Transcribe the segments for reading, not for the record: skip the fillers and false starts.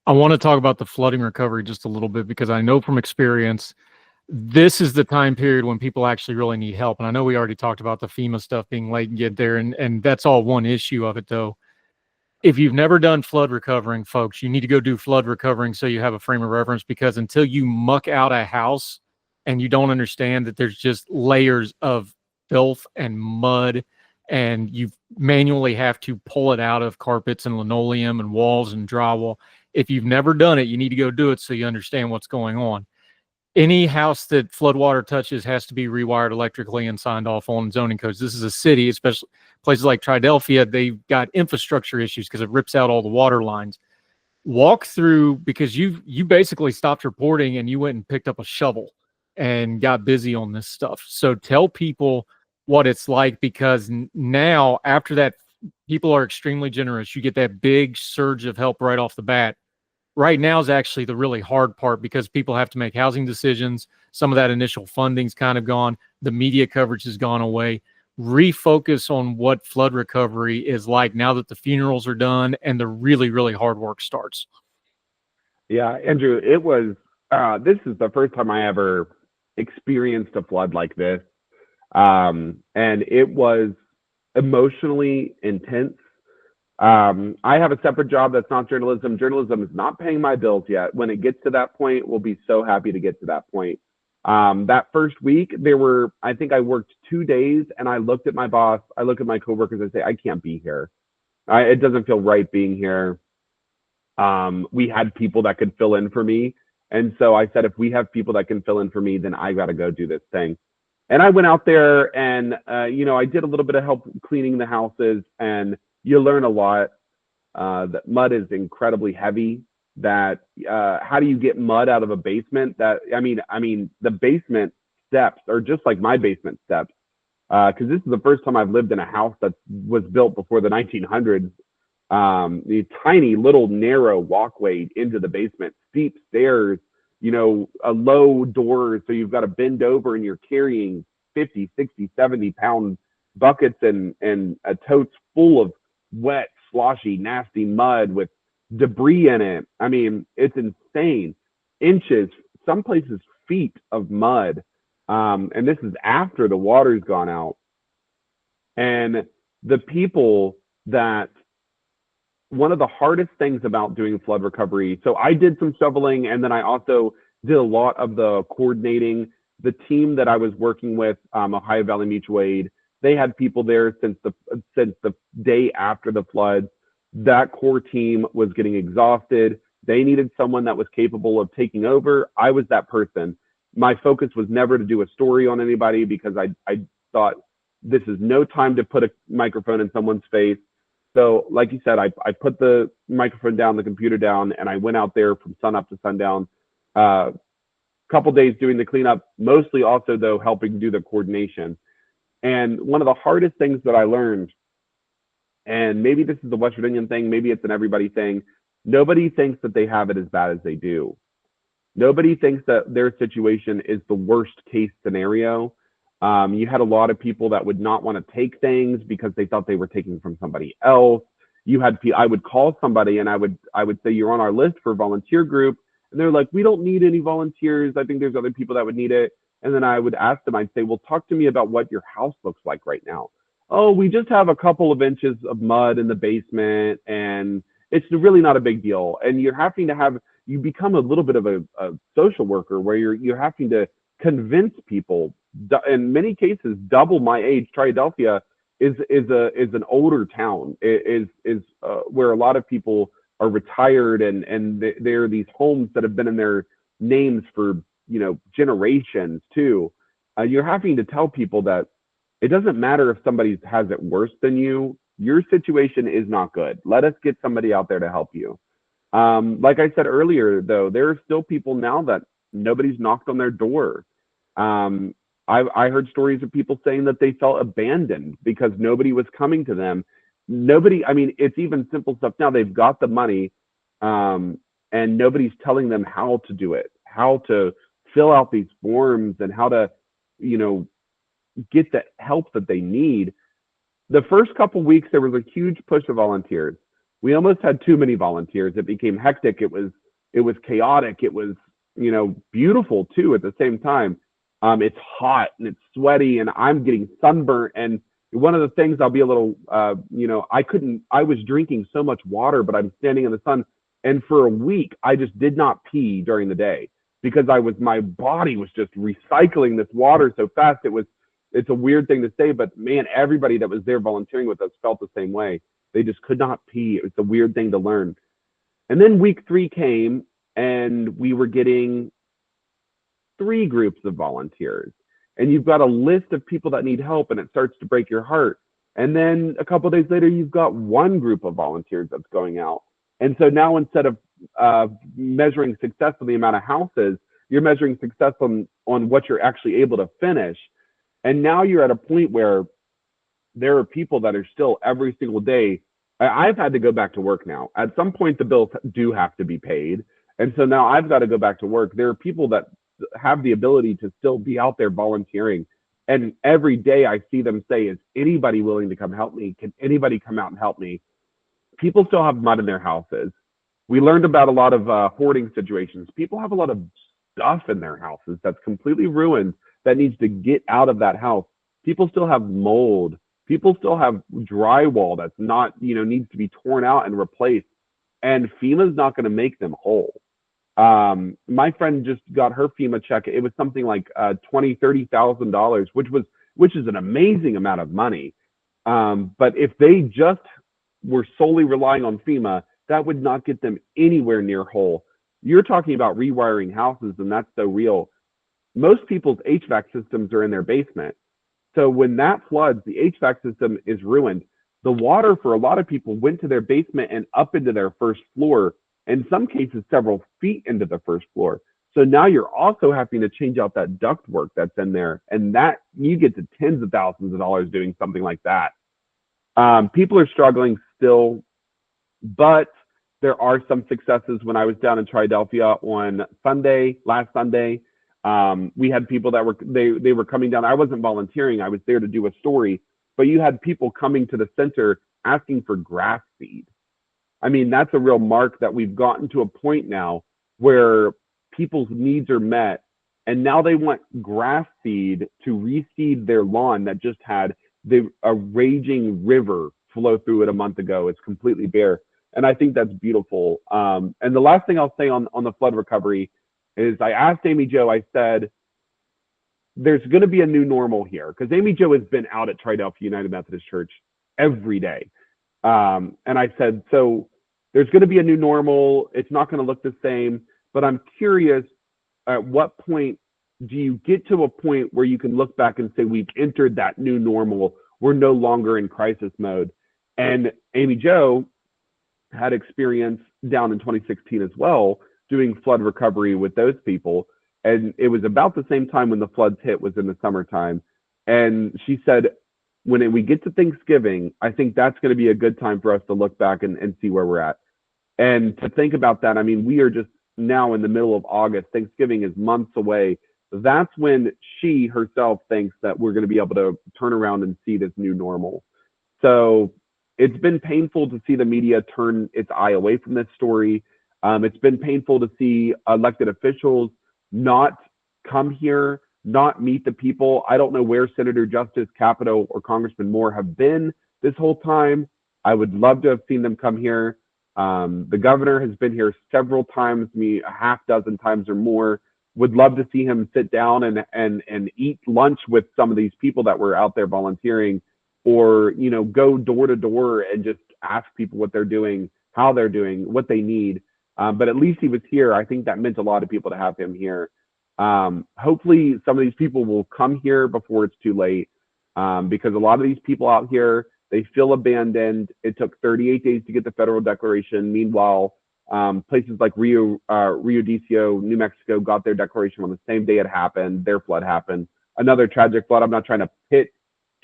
I want to talk about the flooding recovery just a little bit because I know from experience, this is the time period when people actually really need help. And I know we already talked about the FEMA stuff being late and get there, and that's all one issue of it, though. If you've never done flood recovering, folks, you need to go do flood recovering so you have a frame of reference, because until you muck out a house and you don't understand that there's just layers of filth and mud, and you manually have to pull it out of carpets and linoleum and walls and drywall. If you've never done it, you need to go do it so you understand what's going on. Any house that floodwater touches has to be rewired electrically and signed off on zoning codes. This is a city, especially places like Triadelphia, they've got infrastructure issues because it rips out all the water lines. Walk through, because you basically stopped reporting and you went and picked up a shovel and got busy on this stuff. So tell people what it's like, because now after that, people are extremely generous. You get that big surge of help right off the bat. Right now is actually the really hard part because people have to make housing decisions. Some of that initial funding's kind of gone. The media coverage has gone away. Refocus on what flood recovery is like now that the funerals are done and the really, really hard work starts. Yeah, Andrew, it was, this is the first time I ever experienced a flood like this. And it was emotionally intense. I have a separate job that's not journalism. Journalism is not paying my bills yet. When it gets to that point, we'll be so happy to get to that point. That first week, I think I worked 2 days, and I looked at my boss, I look at my coworkers, I say, I can't be here. It doesn't feel right being here. We had people that could fill in for me. And so I said, if we have people that can fill in for me, then I got to go do this thing. And I went out there and, I did a little bit of help cleaning the houses, and you learn a lot. That mud is incredibly heavy. That how do you get mud out of a basement? The basement steps are just like my basement steps. Because this is the first time I've lived in a house that was built before the 1900s. The tiny little narrow walkway into the basement, steep stairs, a low door. So you've got to bend over and you're carrying 50, 60, 70-pound buckets and a totes full of wet, sloshy, nasty mud with debris in it. I mean, it's insane. Inches, some places feet of mud. And this is after the water's gone out. And the people that, one of the hardest things about doing flood recovery, so I did some shoveling, and then I also did a lot of the coordinating. The team that I was working with, Ohio Valley Mutual Aid, they had people there since the day after the flood. That core team was getting exhausted. They needed someone that was capable of taking over. I was that person. My focus was never to do a story on anybody, because I thought this is no time to put a microphone in someone's face. So like you said, I put the microphone down, the computer down, and I went out there from sun up to sundown. Couple days doing the cleanup, mostly also though helping do the coordination. And one of the hardest things that I learned, and maybe this is the West Virginian thing, maybe it's an everybody thing, nobody thinks that they have it as bad as they do. Nobody thinks that their situation is the worst case scenario. You had a lot of people that would not want to take things because they thought they were taking from somebody else. I would call somebody and I would say, you're on our list for volunteer group. And they're like, we don't need any volunteers. I think there's other people that would need it. And then I would ask them, I'd say, well, talk to me about what your house looks like right now. Oh, we just have a couple of inches of mud in the basement, and it's really not a big deal. And you become a little bit of a social worker where you're having to convince people. In many cases, double my age. Triadelphia is an older town. It is where a lot of people are retired, and there are these homes that have been in their names for generations too. You're having to tell people that it doesn't matter if somebody has it worse than you. Your situation is not good. Let us get somebody out there to help you. Like I said earlier, though, there are still people now that nobody's knocked on their door. I heard stories of people saying that they felt abandoned because nobody was coming to them. It's even simple stuff now. They've got the money, and nobody's telling them how to do it, how to fill out these forms, and how to, get the help that they need. The first couple weeks, there was a huge push of volunteers. we almost had too many volunteers. It became hectic. It was chaotic. It was, beautiful too at the same time. It's hot and it's sweaty and I'm getting sunburnt. And one of the things, I'll be a little, I was drinking so much water, but I'm standing in the sun. And for a week, I just did not pee during the day because my body was just recycling this water so fast. It's a weird thing to say, but man, everybody that was there volunteering with us felt the same way. They just could not pee. It's a weird thing to learn. And then week 3 came and we were getting 3 groups of volunteers. And you've got a list of people that need help and it starts to break your heart. And then a couple of days later, you've got 1 group of volunteers that's going out. And so now instead of measuring success on the amount of houses, you're measuring success on what you're actually able to finish. And now you're at a point where there are people that are still every single day. I've had to go back to work now. At some point, the bills do have to be paid. And so now I've got to go back to work. There are people that have the ability to still be out there volunteering. And every day I see them say, is anybody willing to come help me? Can anybody come out and help me? People still have mud in their houses. We learned about a lot of hoarding situations. People have a lot of stuff in their houses that's completely ruined that needs to get out of that house. People still have mold. People still have drywall that's not, needs to be torn out and replaced. And FEMA's not going to make them whole. My friend just got her FEMA check. It was something like $20,000-$30,000, which is an amazing amount of money. But if they just were solely relying on FEMA, that would not get them anywhere near whole. You're talking about rewiring houses, and that's so real. Most people's HVAC systems are in their basement. So when that floods, the HVAC system is ruined. The water for a lot of people went to their basement and up into their first floor, in some cases several feet into the first floor. So now you're also having to change out that ductwork that's in there, and that you get to tens of thousands of dollars doing something like that. People are struggling still, but there are some successes. When I was down in Triadelphia on last Sunday, we had people that were coming down. I wasn't volunteering. I was there to do a story, but you had people coming to the center asking for grass seed. I mean, that's a real mark that we've gotten to a point now where people's needs are met, and now they want grass seed to reseed their lawn that just had a raging river flow through it a month ago. It's completely bare. And I think that's beautiful. And the last thing I'll say on the flood recovery is I asked Amy Jo, I said, there's going to be a new normal here, because Amy Jo has been out at Triadelphia United Methodist Church every day. And I said, so there's going to be a new normal. It's not going to look the same, but I'm curious, at what point do you get to a point where you can look back and say, we've entered that new normal? We're no longer in crisis mode. And Amy Jo had experience down in 2016 as well, doing flood recovery with those people. And it was about the same time when the floods hit, was in the summertime. And she said, when we get to Thanksgiving, I think that's going to be a good time for us to look back and see where we're at. And to think about that, I mean, we are just now in the middle of August. Thanksgiving is months away. That's when she herself thinks that we're going to be able to turn around and see this new normal. So it's been painful to see the media turn its eye away from this story. It's been painful to see elected officials not come here, not meet the people. I don't know where Senator Justice Capito or Congressman Moore have been this whole time. I would love to have seen them come here. The governor has been here several times, a half dozen times or more. Would love to see him sit down and eat lunch with some of these people that were out there volunteering, or, go door to door and just ask people what they're doing, how they're doing, what they need. But at least he was here. I think that meant a lot of people to have him here. Hopefully some of these people will come here before it's too late, because a lot of these people out here, they feel abandoned. It took 38 days to get the federal declaration. Meanwhile, places like Rio Decio, New Mexico, got their declaration on the same day it happened. Their flood happened. Another tragic flood. I'm not trying to pit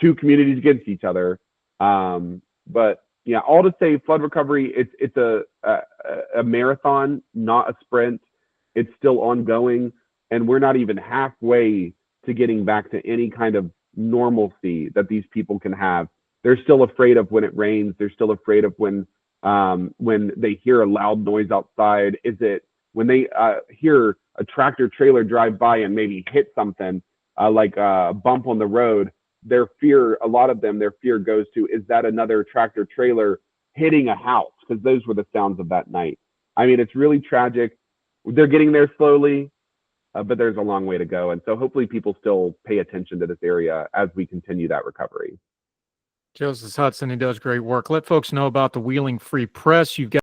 two communities against each other, but yeah, all to say, flood recovery, it's a marathon, not a sprint. It's still ongoing, and we're not even halfway to getting back to any kind of normalcy that these people can have. They're still afraid of when it rains. They're still afraid of when when they hear a loud noise outside? Is it when they hear a tractor trailer drive by and maybe hit something, like a bump on the road? Their fear, a lot of them, their fear goes to, is that another tractor trailer hitting a house? Because those were the sounds of that night. I mean, it's really tragic. They're getting there slowly, but there's a long way to go. And so hopefully people still pay attention to this area as we continue that recovery. Joseph Hudson, he does great work. Let folks know about the Wheeling Free Press. You've got